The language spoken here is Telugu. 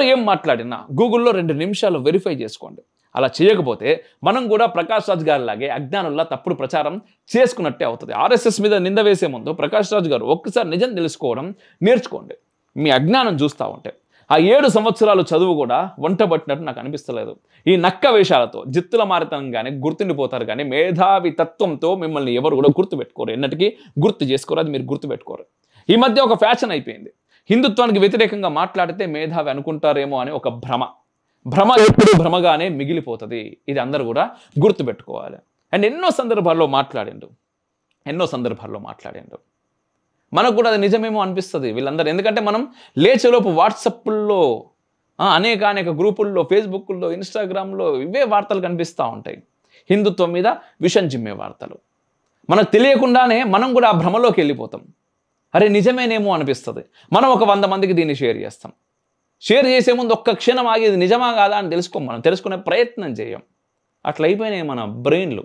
ఎవరు ఏం మాట్లాడినా గూగుల్లో 2 నిమిషాలు వెరిఫై చేసుకోండి. అలా చేయకపోతే మనం కూడా ప్రకాష్ రాజ్ గారి లాగే అజ్ఞానుల్లా తప్పుడు ప్రచారం చేసుకున్నట్టే అవుతుంది. ఆర్ఎస్ఎస్ మీద నింద వేసే ముందు ప్రకాష్ రాజ్ గారు ఒక్కసారి నిజం తెలుసుకోవడం నేర్చుకోండి. మీ అజ్ఞానం చూస్తూ ఉంటే ఆ 7 సంవత్సరాలు చదువు కూడా వంట పట్టినట్టు నాకు అనిపిస్తలేదు. ఈ నక్క వేషాలతో జిత్తుల మారితనంగానే గుర్తుండిపోతారు కానీ మేధావి తత్వంతో మిమ్మల్ని ఎవరు కూడా గుర్తుపెట్టుకోరు. ఎన్నటికీ గుర్తు చేసుకోరు. అది మీరు గుర్తుపెట్టుకోరు. ఈ మధ్య ఒక ఫ్యాషన్ అయిపోయింది. హిందుత్వానికి వ్యతిరేకంగా మాట్లాడితే మేధావి అనుకుంటారేమో అని ఒక భ్రమ ఎప్పుడు భ్రమగానే మిగిలిపోతుంది. ఇది అందరూ కూడా గుర్తుపెట్టుకోవాలి. అండ్ ఎన్నో సందర్భాల్లో మాట్లాడిండు. మనకు కూడా అది నిజమేమో అనిపిస్తుంది వీళ్ళందరూ. ఎందుకంటే మనం లేచేలోపు వాట్సాప్ల్లో అనేక గ్రూపుల్లో, ఫేస్బుక్లో, ఇన్స్టాగ్రామ్లో ఇవే వార్తలు కనిపిస్తూ ఉంటాయి. హిందుత్వం మీద విషం జిమ్మే వార్తలు. మనకు తెలియకుండానే మనం కూడా ఆ భ్రమలోకి వెళ్ళిపోతాం. అరే నిజమేనేమో అనిపిస్తుంది. మనం ఒక 100 మందికి దీన్ని షేర్ చేస్తాం. షేర్ చేసే ముందు ఒక్క క్షణం ఆగి ఇది నిజమా కాదా అని మనం తెలుసుకునే ప్రయత్నం చేయం. అట్లా అయిపోయినాయి మన బ్రెయిన్లు.